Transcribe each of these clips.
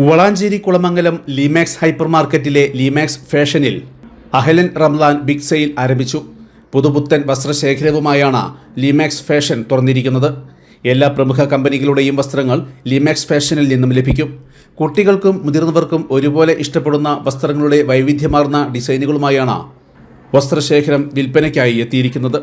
Valanchery Kulamangalam ലിമാക്സ് hyper മാർക്കറ്റിലെ ലിമാക്സ് ഫാഷനിൽ അഹ്ലൻ Ramadan big sale ആരംഭിച്ചു. പുതുപുത്തൻ വസ്ത്രശേഖരവുമായാണ് ലിമാക്സ് ഫാഷൻ തുറന്നിരിക്കുന്നത്. എല്ലാ പ്രമുഖ കമ്പനികളുടെയും വസ്ത്രങ്ങൾ ലിമാക്സ് ഫാഷനിൽ നിന്നും ലഭിക്കും. കുട്ടികൾക്കും മുതിർന്നവർക്കും ഒരുപോലെ ഇഷ്ടപ്പെടുന്ന വസ്ത്രങ്ങളുടെ വൈവിധ്യമാർന്ന ഡിസൈനുകളുമായാണ് വസ്ത്രശേഖരം വിൽപ്പനയ്ക്കായി എത്തിയിരിക്കുന്നത്.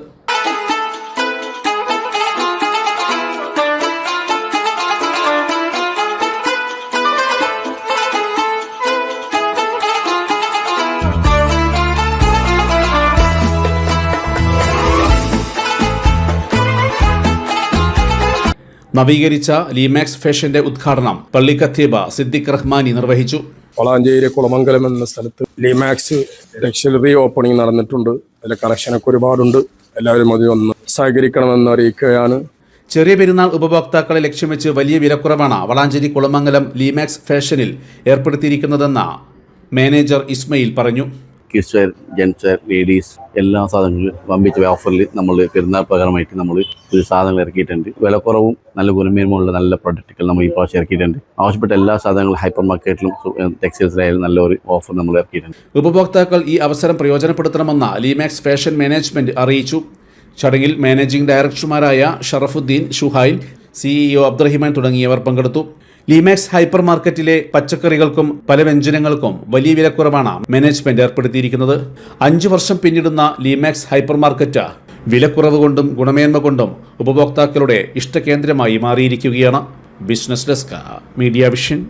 നവീകരിച്ച ലിമാക്സ് ഫാഷന്റെ ഉദ്ഘാടനം പള്ളി ഖത്തീബ് സിദ്ദിഖ് റഹ്മാനി നിർവഹിച്ചു. വളാഞ്ചേരി കുളമംഗലം എന്ന സ്ഥലത്ത് ലിമാക്സ് ടെക്സ്റ്റൈൽ ഓപ്പണിംഗ് നടന്നിട്ടുണ്ട്. അതിലെ കളക്ഷനൊക്കെ ഒരുപാടുണ്ട്. എല്ലാവരും അത് ഒന്ന് സഹകരിക്കണമെന്ന് അറിയിക്കുകയാണ്. ചെറിയ പെരുന്നാൾ ഉപഭോക്താക്കളെ ലക്ഷ്യം വെച്ച് വലിയ വിലക്കുറവാണ് വളാഞ്ചേരി കുളമംഗലം ലിമാക്സ് ഫാഷനിൽ ഏർപ്പെടുത്തിയിരിക്കുന്നതെന്ന് മാനേജർ ഇസ്മയിൽ പറഞ്ഞു. Kids wear, gents wear, ladies എല്ലാ സാധനങ്ങളും വമ്പിച്ച ഓഫറിൽ നമ്മൾ പെരുന്നാൾ പ്രകാരമായിട്ട് നമ്മൾ ഒരു സാധനങ്ങൾ ഇറക്കിയിട്ടുണ്ട്. വിലക്കുറവും നല്ല ഗുണമേന്മയുള്ള നല്ല പ്രൊഡക്റ്റുകൾ നമ്മൾ ഈ പ്രാവശ്യം ഇറക്കിയിട്ടുണ്ട്. ആവശ്യപ്പെട്ട എല്ലാ സാധനങ്ങളും ഹൈപ്പർ മാർക്കറ്റിലും ടെക്സ്റ്റൈൽസിലായാലും നല്ലൊരു ഓഫർ നമ്മൾ ഇറക്കിയിട്ടുണ്ട്. ഉപഭോക്താക്കൾ ഈ അവസരം പ്രയോജനപ്പെടുത്തണമെന്ന് ലിമാക്സ് ഫാഷൻ മാനേജ്മെന്റ് അറിയിച്ചു. ചടങ്ങിൽ മാനേജിംഗ് ഡയറക്ടർമാരായ ഷറഫുദ്ദീൻ, ഷുഹൈൽ, CEO അബ്ദുറഹിമാൻ തുടങ്ങിയവർ പങ്കെടുത്തു. ലിമാക്സ് ഹൈപ്പർ മാർക്കറ്റിലെ പച്ചക്കറികൾക്കും പല വ്യഞ്ജനങ്ങൾക്കും വലിയ വിലക്കുറവാണ് മാനേജ്മെന്റ് ഏർപ്പെടുത്തിയിരിക്കുന്നത്. 5 വർഷം പിന്നിടുന്ന ലിമാക്സ് ഹൈപ്പർ മാർക്കറ്റ് വിലക്കുറവ് കൊണ്ടും ഗുണമേന്മ കൊണ്ടും ഉപഭോക്താക്കളുടെ ഇഷ്ടകേന്ദ്രമായി മാറിയിരിക്കുകയാണ്. Business desk, media vision.